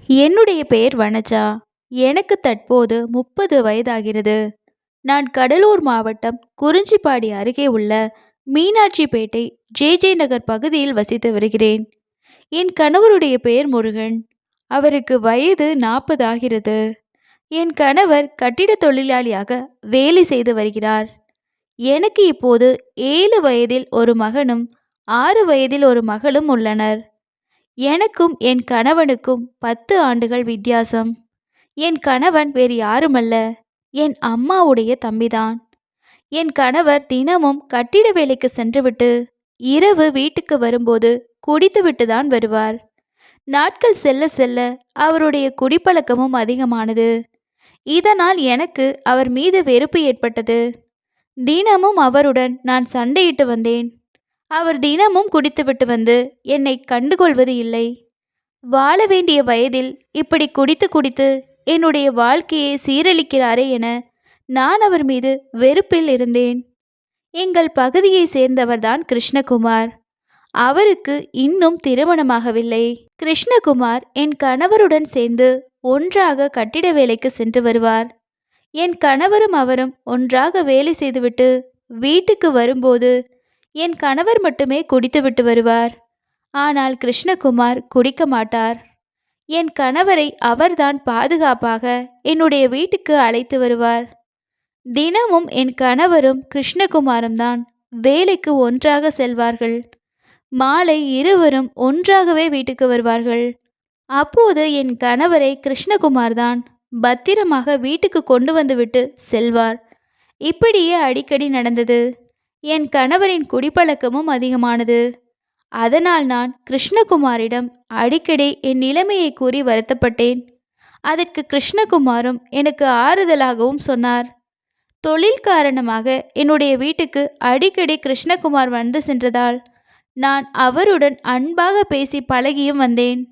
என்னுடைய பெயர் வனஜா. எனக்கு தற்போது 30 வயதாகிறது. நான் கடலூர் மாவட்டம் குறிஞ்சிப்பாடி அருகே உள்ள மீனாட்சிப்பேட்டை ஜே நகர் பகுதியில் வசித்து வருகிறேன். என் கணவருடைய பெயர் முருகன். அவருக்கு வயது 40 ஆகிறது. என் கணவர் கட்டிட தொழிலாளியாக வேலை செய்து வருகிறார். எனக்கு இப்போது 7 வயதில் ஒரு மகனும் 6 வயதில் ஒரு மகளும் உள்ளனர். எனக்கும் என் கணவனுக்கும் 10 ஆண்டுகள் வித்தியாசம். என் கணவன் வேறு யாருமல்ல, என் அம்மாவுடைய தம்பிதான். என் கணவர் தினமும் கட்டிட வேலைக்கு சென்றுவிட்டு இரவு வீட்டுக்கு வரும்போது குடித்துவிட்டு தான் வருவார். நாட்கள் செல்ல செல்ல அவருடைய குடிப்பழக்கமும் அதிகமானது. இதனால் எனக்கு அவர் மீது வெறுப்பு ஏற்பட்டது. தினமும் அவருடன் நான் சண்டையிட்டு வந்தேன். அவர் தினமும் குடித்துவிட்டு வந்து என்னை கண்டுகொள்வது இல்லை. வாழ வேண்டிய வயதில் இப்படி குடித்து குடித்து என்னுடைய வாழ்க்கையை சீரழிக்கிறாரே என நான் அவர் மீது வெறுப்பில் இருந்தேன். எங்கள் பகுதியை சேர்ந்தவர்தான் கிருஷ்ணகுமார். அவருக்கு இன்னும் திருமணமாகவில்லை. கிருஷ்ணகுமார் என் கணவருடன் சேர்ந்து ஒன்றாக கட்டிட வேலைக்கு சென்று வருவார். என் கணவரும் அவரும் ஒன்றாக வேலை செய்துவிட்டு வீட்டுக்கு வரும்போது என் கணவர் மட்டுமே குடித்துவிட்டு வருவார். ஆனால் கிருஷ்ணகுமார் குடிக்க மாட்டார். என் கணவரை அவர்தான் பாதுகாப்பாக என்னுடைய வீட்டுக்கு அழைத்து வருவார். தினமும் என் கணவரும் கிருஷ்ணகுமாரும் தான் வேலைக்கு ஒன்றாக செல்வார்கள். மாலை இருவரும் ஒன்றாகவே வீட்டுக்கு வருவார்கள். அப்போது என் கணவரை கிருஷ்ணகுமார் தான் பத்திரமாக வீட்டுக்கு கொண்டு வந்துவிட்டு செல்வார். இப்படியே அடிக்கடி நடந்தது. என் கணவரின் குடிப்பழக்கமும் அதிகமானது. அதனால் நான் கிருஷ்ணகுமாரிடம் அடிக்கடி என் நிலைமையை கூறி வருத்தப்பட்டேன். அதற்கு கிருஷ்ணகுமாரும் எனக்கு ஆறுதலாகவும் சொன்னார். தொழில் காரணமாக என்னுடைய வீட்டுக்கு அடிக்கடி கிருஷ்ணகுமார் வந்து சென்றதால் நான் அவருடன் அன்பாக பேசி பழகியும் வந்தேன்.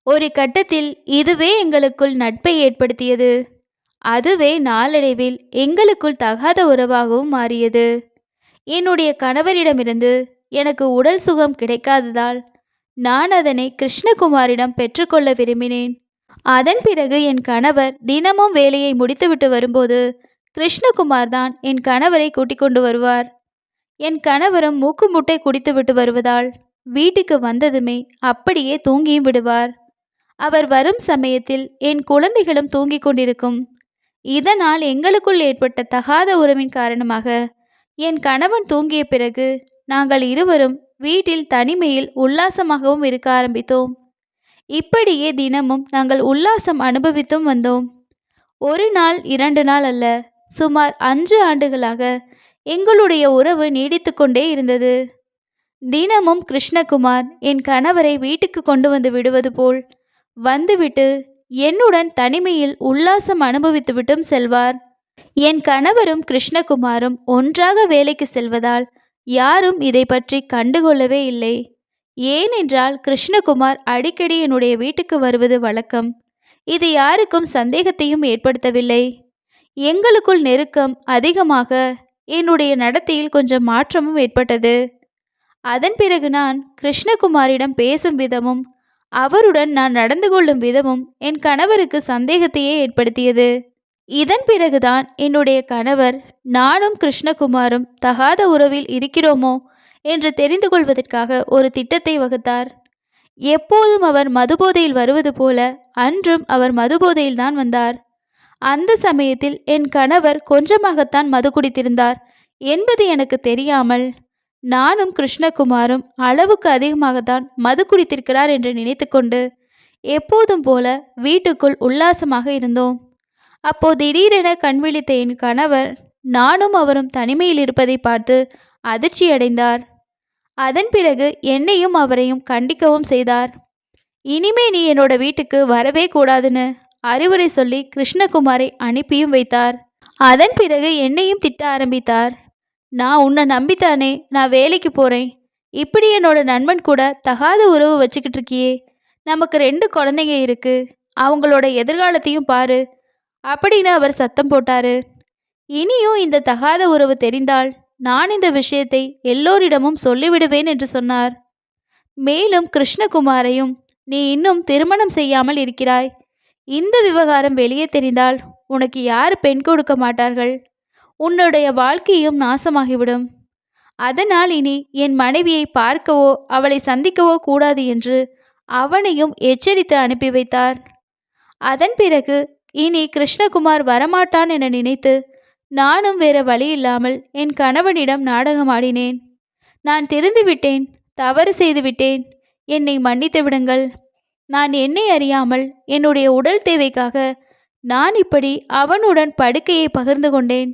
ஒரு கட்டத்தில் இதுவே எங்களுக்குள் நட்பை ஏற்படுத்தியது. அதுவே நாளடைவில் எங்களுக்குள் தகாத உறவாகவும் மாறியது. என்னுடைய கணவரிடமிருந்து எனக்கு உடல் சுகம் கிடைக்காததால் நான் அதனை கிருஷ்ணகுமாரிடம் பெற்றுக்கொள்ள விரும்பினேன். அதன் பிறகு என் கணவர் தினமும் வேலையை முடித்துவிட்டு வரும்போது கிருஷ்ணகுமார் தான் என் கணவரை கூட்டிக் கொண்டு வருவார். என் கணவரும் மூக்கு முட்டை குடித்துவிட்டு வருவதால் வீட்டுக்கு வந்ததுமே அப்படியே தூங்கியும் விடுவார். அவர் வரும் சமயத்தில் என் குழந்தைகளும் தூங்கிக் கொண்டிருக்கும். இதனால் எங்களுக்குள் ஏற்பட்ட தகாத உறவின் காரணமாக என் கணவன் தூங்கிய பிறகு நாங்கள் இருவரும் வீட்டில் தனிமையில் உல்லாசமாகவும் இருக்க ஆரம்பித்தோம். இப்படியே தினமும் நாங்கள் உல்லாசம் அனுபவித்தும் வந்தோம். ஒரு நாள் 2 நாள் அல்ல, சுமார் 5 ஆண்டுகளாக எங்களுடைய உறவு நீடித்து கொண்டே இருந்தது. தினமும் கிருஷ்ணகுமார் என் கணவரை வீட்டுக்கு கொண்டு வந்து விடுவது போல் வந்துவிட்டு என்னுடன் தனிமையில் உல்லாசம் அனுபவித்துவிட்டும் செல்வார். என் கணவரும் கிருஷ்ணகுமாரும் ஒன்றாக வேலைக்கு செல்வதால் யாரும் இதை பற்றி கண்டுகொள்ளவே இல்லை. ஏனென்றால் கிருஷ்ணகுமார் அடிக்கடி என்னுடைய வீட்டுக்கு வருவது வழக்கம். இது யாருக்கும் சந்தேகத்தையும் ஏற்படுத்தவில்லை. எங்களுக்குள் நெருக்கம் அதிகமாக என்னுடைய நடத்தையில் கொஞ்சம் மாற்றமும் ஏற்பட்டது. அதன் பிறகு நான் கிருஷ்ணகுமாரிடம் பேசும் விதமும் அவருடன் நான் நடந்து கொள்ளும் விதமும் என் கணவருக்கு சந்தேகத்தையே ஏற்படுத்தியது. இதன் பிறகுதான் என்னுடைய கணவர் நானும் கிருஷ்ணகுமாரும் தகாத உறவில் இருக்கிறோமோ என்று தெரிந்து கொள்வதற்காக ஒரு திட்டத்தை வகுத்தார். எப்போதும் அவர் மதுபோதையில் வருவது போல அன்றும் அவர் மதுபோதையில்தான் வந்தார். அந்த சமயத்தில் என் கணவர் கொஞ்சமாகத்தான் மது குடித்திருந்தார் என்பது எனக்கு தெரியாமல் நானும் கிருஷ்ணகுமாரும் அளவுக்கு அதிகமாகத்தான் மது குடித்திருக்கிறார் என்று நினைத்து கொண்டு எப்போதும் போல வீட்டுக்குள் உல்லாசமாக இருந்தோம். அப்போ திடீரென கண்விழித்த என் கணவர் நானும் அவரும் தனிமையில் இருப்பதை பார்த்து அதிர்ச்சியடைந்தார். அதன் பிறகு என்னையும் அவரையும் கண்டிக்கவும் செய்தார். இனிமே நீ என்னோட வீட்டுக்கு வரவே கூடாதுன்னு அறிவுரை சொல்லி கிருஷ்ணகுமாரை அனுப்பியும் வைத்தார். அதன் பிறகு என்னையும் திட்ட ஆரம்பித்தார். நான் உன்னை நம்பித்தானே நான் வேலைக்கு போகிறேன், இப்படி என்னோட நண்பன் கூட தகாத உறவு வச்சுக்கிட்டு இருக்கியே, நமக்கு 2 குழந்தைங்க இருக்கு, அவங்களோட எதிர்காலத்தையும் பாரு அப்படின்னு அவர் சத்தம் போட்டாரு. இனியும் இந்த தகாத உறவு தெரிந்தால் நான் இந்த விஷயத்தை எல்லோரிடமும் சொல்லிவிடுவேன் என்று சொன்னார். மேலும் கிருஷ்ணகுமாரையும், நீ இன்னும் திருமணம் செய்யாமல் இருக்கிறாய், இந்த விவகாரம் வெளியே தெரிந்தால் உனக்கு யார் பெண் கொடுக்க மாட்டார்கள்? உன்னுடைய வாழ்க்கையும் நாசமாகிவிடும். அதனால் இனி என் மனைவியை பார்க்கவோ அவளை சந்திக்கவோ கூடாது என்று அவனையும் எச்சரித்து அனுப்பி வைத்தார். அதன் பிறகு இனி கிருஷ்ணகுமார் வரமாட்டான் என நினைத்து நானும் வேற வழி இல்லாமல் என் கணவனிடம் நாடகமாடினேன். நான் திருந்துவிட்டேன், தவறு செய்துவிட்டேன், என்னை மன்னித்து விடுங்கள். நான் என்னை அறியாமல் என்னுடைய உடல் தேவைக்காக நான் இப்படி அவனுடன் படுக்கையை பகிர்ந்து கொண்டேன்.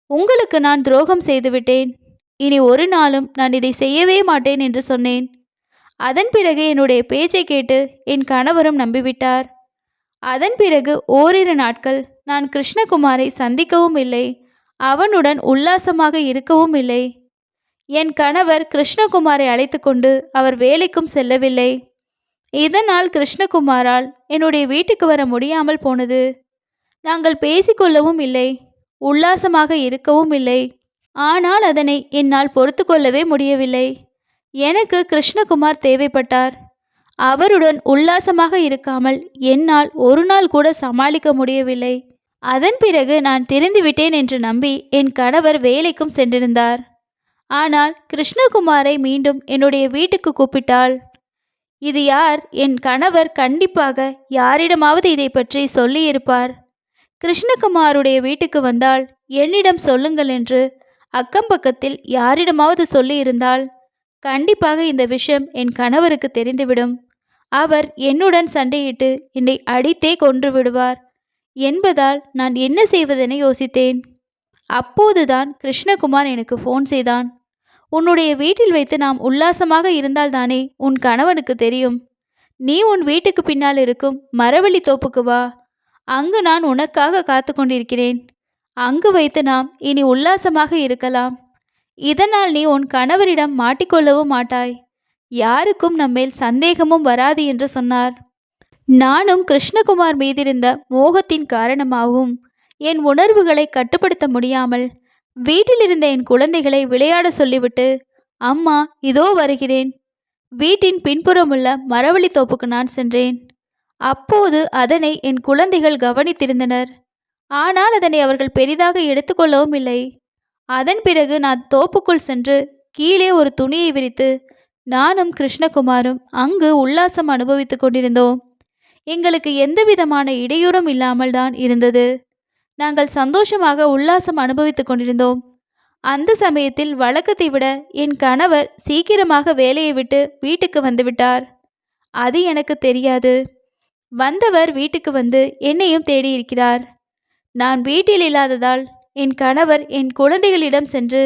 உங்களுக்கு நான் துரோகம் செய்துவிட்டேன். இனி ஒரு நாளும் நான் இதை செய்யவே மாட்டேன் என்று சொன்னேன். அதன் பிறகு என்னுடைய பேச்சை கேட்டு என் கணவரும் நம்பிவிட்டார். அதன் பிறகு ஓரிரு நாட்கள் நான் கிருஷ்ணகுமாரை சந்திக்கவும் இல்லை, அவனுடன் உல்லாசமாக இருக்கவும் இல்லை. என் கணவர் கிருஷ்ணகுமாரை அழைத்து கொண்டு அவர் வேலைக்கும் செல்லவில்லை. இதனால் கிருஷ்ணகுமாரால் என்னுடைய வீட்டுக்கு வர முடியாமல் போனது. நாங்கள் பேசிக்கொள்ளவும் இல்லை, உல்லாசமாக இருக்கவும் இல்லை. ஆனால் அதனை என்னால் பொறுத்து கொள்ளவே முடியவில்லை. எனக்கு கிருஷ்ணகுமார் தேவைப்பட்டார். அவருடன் உல்லாசமாக இருக்காமல் என்னால் ஒரு நாள் கூட சமாளிக்க முடியவில்லை. அதன் பிறகு நான் திருந்திவிட்டேன் என்று நம்பி என் கணவர் வேலைக்கும் சென்றிருந்தார். ஆனால் கிருஷ்ணகுமாரை மீண்டும் என்னுடைய வீட்டுக்கு கூப்பிட்டாள். இது யார்? என் கணவர் கண்டிப்பாக யாரிடமாவது இதை பற்றி சொல்லியிருப்பார். கிருஷ்ணகுமாருடைய வீட்டுக்கு வந்தால் என்னிடம் சொல்லுங்கள் என்று அக்கம்பக்கத்தில் யாரிடமாவது சொல்லியிருந்தால் கண்டிப்பாக இந்த விஷயம் என் கணவருக்கு தெரிந்துவிடும். அவர் என்னுடன் சண்டையிட்டு என்னை அடித்தே கொன்று விடுவார் என்பதால் நான் என்ன செய்வதென யோசித்தேன். அப்போதுதான் கிருஷ்ணகுமார் எனக்கு ஃபோன் செய்தான். உன்னுடைய வீட்டில் வைத்து நாம் உல்லாசமாக இருந்தால்தானே உன் கணவனுக்கு தெரியும். நீ உன் வீட்டுக்கு பின்னால் இருக்கும் மரவள்ளி தோப்புக்கு வா. அங்கு நான் உனக்காக காத்து கொண்டிருக்கிறேன். அங்கு வைத்து நாம் இனி உல்லாசமாக இருக்கலாம். இதனால் நீ உன் கணவரிடம் மாட்டிக்கொள்ளவும் மாட்டாய். யாருக்கும் நம்மேல் சந்தேகமும் வராது என்று சொன்னார். நானும் கிருஷ்ணகுமார் மீதிருந்த மோகத்தின் காரணமாகவும் என் உணர்வுகளை கட்டுப்படுத்த முடியாமல் வீட்டில் இருந்த என் குழந்தைகளை விளையாட சொல்லிவிட்டு, அம்மா இதோ வருகிறேன், வீட்டின் பின்புறமுள்ள மரவள்ளி தோப்புக்கு நான் சென்றேன். அப்போது அதனை என் குழந்தைகள் கவனித்திருந்தனர். ஆனால் அதனை அவர்கள் பெரிதாக எடுத்துக்கொள்ளவும் இல்லை. அதன் பிறகு நான் தோப்புக்குள் சென்று கீழே ஒரு துணியை விரித்து நானும் கிருஷ்ணகுமாரும் அங்கு உல்லாசம் அனுபவித்து கொண்டிருந்தோம். எங்களுக்கு எந்தவிதமான இடையூறும் இல்லாமல் தான் இருந்தது. நாங்கள் சந்தோஷமாக உல்லாசம் அனுபவித்து கொண்டிருந்தோம். அந்த சமயத்தில் வழக்கத்தை விட என் கணவர் சீக்கிரமாக வேலையை விட்டு வீட்டுக்கு வந்துவிட்டார். அது எனக்கு தெரியாது. வந்தவர் வீட்டுக்கு வந்து என்னையும் தேடியிருக்கிறார். நான் வீட்டில் இல்லாததால் என் கணவர் என் குழந்தைகளிடம் சென்று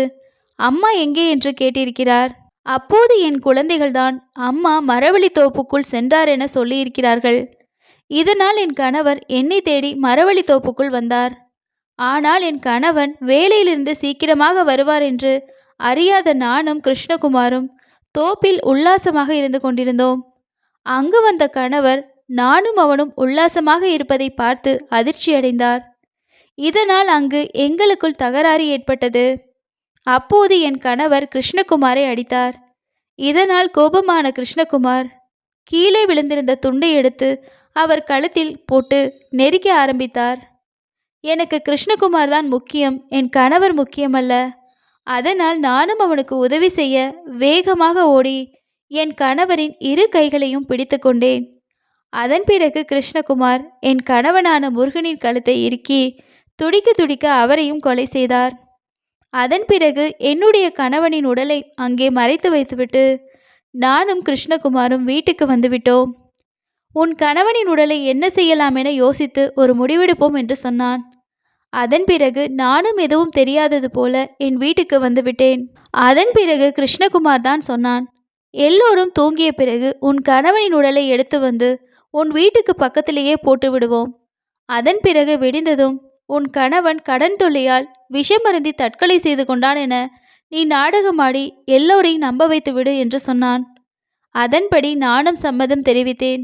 அம்மா எங்கே என்று கேட்டிருக்கிறார். அப்போது என் குழந்தைகள்தான் அம்மா மரவள்ளி தோப்புக்குள் சென்றார் என சொல்லியிருக்கிறார்கள். இதனால் என் கணவர் என்னை தேடி மரவள்ளி தோப்புக்குள் வந்தார். ஆனால் என் கணவன் வேலையிலிருந்து சீக்கிரமாக வருவார் என்று அறியாத நானும் கிருஷ்ணகுமாரும் தோப்பில் உல்லாசமாக இருந்து கொண்டிருந்தோம். அங்கு வந்த கணவர் நானும் அவனும் உல்லாசமாக இருப்பதை பார்த்து அதிர்ச்சியடைந்தார். இதனால் அங்கு எங்களுக்குள் தகராறு ஏற்பட்டது. அப்போது என் கணவர் கிருஷ்ணகுமாரை அடித்தார். இதனால் கோபமான கிருஷ்ணகுமார் கீழே விழுந்திருந்த துண்டை எடுத்து அவர் கழுத்தில் போட்டு நெரிக்க ஆரம்பித்தார். எனக்கு கிருஷ்ணகுமார் தான் முக்கியம், என் கணவர் முக்கியமல்ல. அதனால் நானும் அவனுக்கு உதவி செய்ய வேகமாக ஓடி என் கணவரின் இரு கைகளையும் பிடித்து கொண்டேன். அதன் பிறகு கிருஷ்ணகுமார் என் கணவனான முருகனின் கழுத்தை இறுக்கி துடிக்க துடிக்க அவரையும் கொலை செய்தார். அதன் பிறகு என்னுடைய கணவனின் உடலை அங்கே மறைத்து வைத்துவிட்டு நானும் கிருஷ்ணகுமாரும் வீட்டுக்கு வந்துவிட்டோம். உன் கணவனின் உடலை என்ன செய்யலாம் என யோசித்து ஒரு முடிவெடுப்போம் என்று சொன்னான். அதன் பிறகு நானும் எதுவும் தெரியாதது போல என் வீட்டுக்கு வந்துவிட்டேன். அதன் பிறகு கிருஷ்ணகுமார் தான் சொன்னான், எல்லோரும் தூங்கிய பிறகு உன் கணவனின் உடலை எடுத்து வந்து உன் வீட்டுக்கு பக்கத்திலேயே போட்டு விடுவோம். அதன் பிறகு விடிந்ததும் உன் கணவன் கடன் தொல்லையால் விஷமருந்தி தற்கொலை செய்து கொண்டான் என நீ நாடகமாடி எல்லோரையும் நம்ப வைத்து விடு என்று சொன்னான். அதன்படி நானும் சம்மதம் தெரிவித்தேன்.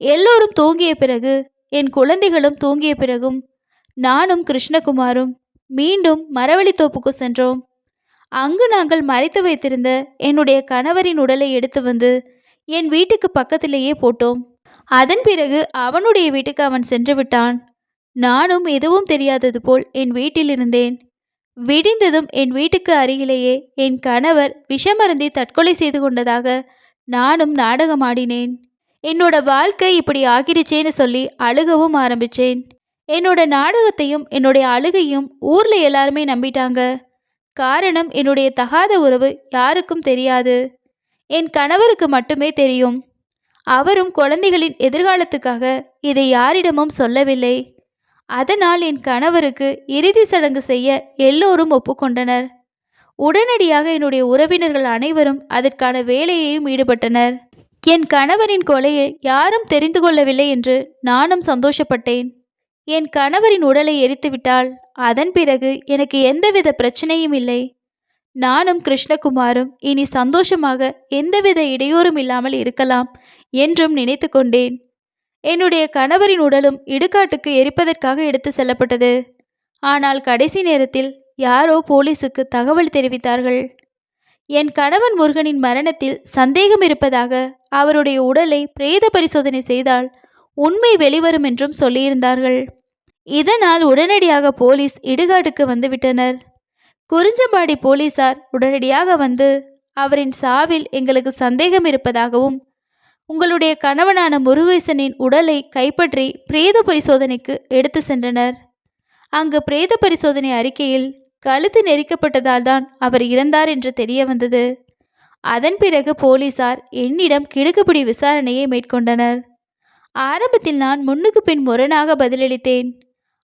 எல்லோரும் தூங்கிய பிறகு என் குழந்தைகளும் தூங்கிய பிறகும் நானும் கிருஷ்ணகுமாரும் மீண்டும் மரவள்ளி தோப்புக்கு சென்றோம். அங்கு நாங்கள் மறைத்து வைத்திருந்த என்னுடைய கணவரின் உடலை எடுத்து வந்து என் வீட்டுக்கு பக்கத்திலேயே போட்டோம். அதன் பிறகு அவனுடைய வீட்டுக்கு அவன் சென்று விட்டான். நானும் எதுவும் தெரியாதது போல் என் வீட்டில் இருந்தேன். விடிந்ததும் என் வீட்டுக்கு அருகிலேயே என் கணவர் விஷமருந்தி தற்கொலை செய்து கொண்டதாக நானும் நாடகமாடினேன். என்னோட வாழ்க்கை இப்படி ஆகிருச்சேன்னு சொல்லி அழுகவும் ஆரம்பிச்சேன். என்னோட நாடகத்தையும் என்னுடைய அழுகையும் ஊர்ல எல்லாருமே நம்பிட்டாங்க. காரணம், என்னுடைய தகாத உறவு யாருக்கும் தெரியாது. என் கணவருக்கு மட்டுமே தெரியும். அவரும் குழந்தைகளின் எதிர்காலத்துக்காக இதை யாரிடமும் சொல்லவில்லை. அதனால் என் கணவருக்கு இறுதி சடங்கு செய்ய எல்லோரும் ஒப்புக்கொண்டனர். உடனடியாக என்னுடைய உறவினர்கள் அனைவரும் அதற்கான வேலையையும் ஈடுபட்டனர். என் கணவரின் கொலையை யாரும் தெரிந்து கொள்ளவில்லை என்று நானும் சந்தோஷப்பட்டேன். என் கணவரின் உடலை எரித்துவிட்டால் அதன் பிறகு எனக்கு எந்தவித பிரச்சனையும் இல்லை. நானும் கிருஷ்ணகுமாரும் இனி சந்தோஷமாக எந்தவித இடையூறும் இல்லாமல் இருக்கலாம் என்றும் நினைத்து கொண்டேன். என்னுடைய கணவரின் உடலும் இடுகாட்டுக்கு எரிப்பதற்காக எடுத்து செல்லப்பட்டது. ஆனால் கடைசி நேரத்தில் யாரோ போலீசுக்கு தகவல் தெரிவித்தார்கள். என் கணவன் முருகனின் மரணத்தில் சந்தேகம் இருப்பதாக, அவருடைய உடலை பிரேத பரிசோதனை செய்தால் உண்மை வெளிவரும் என்றும் சொல்லியிருந்தார்கள். இதனால் உடனடியாக போலீஸ் இடுகாட்டுக்கு வந்துவிட்டனர். குறிஞ்சம்பாடி போலீசார் உடனடியாக வந்து அவரின் சாவில் எங்களுக்கு சந்தேகம் இருப்பதாகவும், உங்களுடைய கணவனான முருகேசனின் உடலை கைப்பற்றி பிரேத பரிசோதனைக்கு எடுத்து சென்றனர். அங்கு பிரேத பரிசோதனை அறிக்கையில் கழுத்து நெரிக்கப்பட்டதால் தான் அவர் இறந்தார் என்று தெரிய வந்தது. அதன் பிறகு போலீசார் என்னிடம் கிடுக்குப்பிடி விசாரணையை மேற்கொண்டனர். ஆரம்பத்தில் நான் முன்னுக்கு பின் முரணாக பதிலளித்தேன்.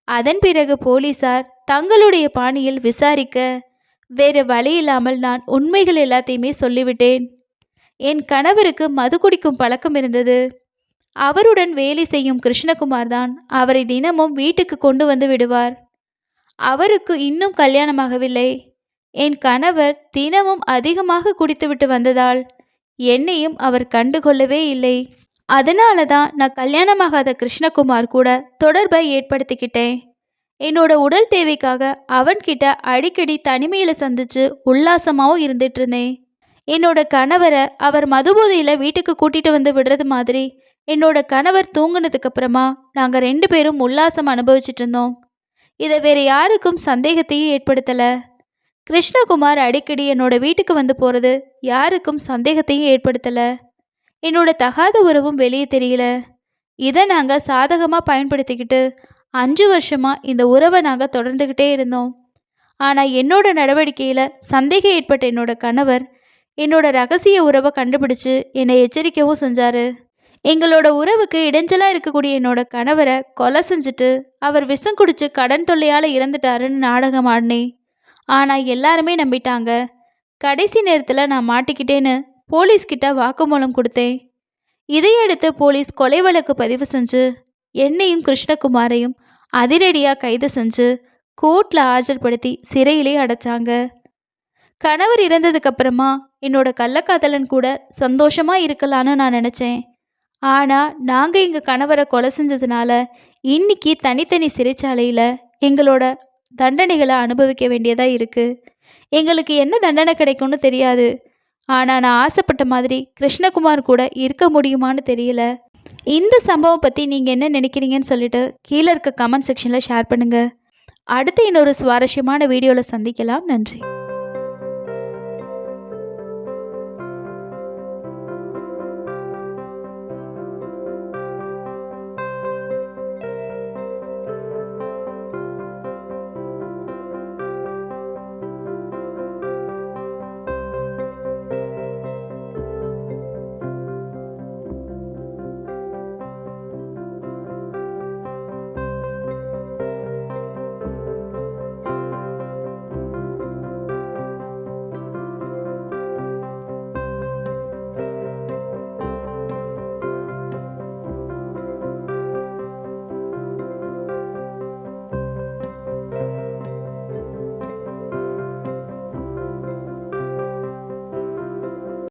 அதன் பிறகு போலீசார் தங்களுடைய பாணியில் விசாரிக்க, வேறு வழியில்லாமல் நான் உண்மைகள் எல்லாத்தையுமே சொல்லிவிட்டேன். என் கணவருக்கு மது குடிக்கும் பழக்கம் இருந்தது. அவருடன் வேலை செய்யும் கிருஷ்ணகுமார் தான் அவரை தினமும் வீட்டுக்கு கொண்டு வந்து விடுவார். அவருக்கு இன்னும் கல்யாணமாகவில்லை. என் கணவர் தினமும் அதிகமாக குடித்துவிட்டு வந்ததால் என்னையும் அவர் கண்டுகொள்ளவே இல்லை. அதனால தான் நான் கல்யாணமாகாத கிருஷ்ணகுமார் கூட தொடர்பை ஏற்படுத்திக்கிட்டேன். என்னோட உடல் தேவைக்காக அவன்கிட்ட அடிக்கடி தனிமையில் சந்திச்சு உல்லாசமாகவும் இருந்துட்டு இருந்தேன். என்னோட கணவரை அவர் மதுபோதையில் வீட்டுக்கு கூட்டிகிட்டு வந்து விடுறது மாதிரி என்னோட கணவர் தூங்குனதுக்கு அப்புறமா நாங்கள் 2 பேரும் உல்லாசம் அனுபவிச்சுட்டு இருந்தோம். இதை வேறு யாருக்கும் சந்தேகத்தையும் ஏற்படுத்தலை. கிருஷ்ணகுமார் அடிக்கடி என்னோட வீட்டுக்கு வந்து போகிறது யாருக்கும் சந்தேகத்தையும் ஏற்படுத்தலை. என்னோட தகாத உறவும் வெளியே தெரியல. இதை நாங்கள் சாதகமாக பயன்படுத்திக்கிட்டு 5 வருஷமாக இந்த உறவை நாங்கள் தொடர்ந்துக்கிட்டே இருந்தோம். ஆனால் என்னோட நடவடிக்கையில் சந்தேகம் ஏற்பட்ட என்னோட கணவர் என்னோட ரகசிய உறவை கண்டுபிடிச்சு என்னை எச்சரிக்கவும் செஞ்சார். எங்களோட உறவுக்கு இடைஞ்சலாக இருக்கக்கூடிய என்னோட கணவரை கொலை செஞ்சுட்டு அவர் விஷம் குடிச்சு கடன் தொல்லையால் இறந்துட்டாருன்னு நாடகம் ஆடினேன். ஆனால் எல்லாருமே நம்பிட்டாங்க. கடைசி நேரத்தில் நான் மாட்டிக்கிட்டேன்னு போலீஸ்கிட்ட வாக்குமூலம் கொடுத்தேன். இதையடுத்து போலீஸ் கொலை வழக்கு பதிவு செஞ்சு என்னையும் கிருஷ்ணகுமாரையும் அதிரடியாக கைது செஞ்சு கோர்ட்டில் ஆஜர்படுத்தி சிறையிலே அடைச்சாங்க. கணவர் இறந்ததுக்கப்புறமா என்னோட கள்ளக்காதலன் கூட சந்தோஷமாக இருக்கலான்னு நான் நினச்சேன். ஆனால் நாங்கள் எங்கள் கணவரை கொலை செஞ்சதுனால இன்னைக்கு தனித்தனி சிறைச்சாலையில் எங்களோட தண்டனைகளை அனுபவிக்க வேண்டியதாக இருக்குது. எங்களுக்கு என்ன தண்டனை கிடைக்கும்னு தெரியாது. ஆனால் நான் ஆசைப்பட்ட மாதிரி கிருஷ்ணகுமார் கூட இருக்க முடியுமான்னு தெரியல. இந்த சம்பவம் பற்றி நீங்கள் என்ன நினைக்கிறீங்கன்னு சொல்லிட்டு கீழே இருக்க கமெண்ட் செக்ஷனில் ஷேர் பண்ணுங்கள். அடுத்து இன்னொரு சுவாரஸ்யமான வீடியோவில் சந்திக்கலாம். நன்றி.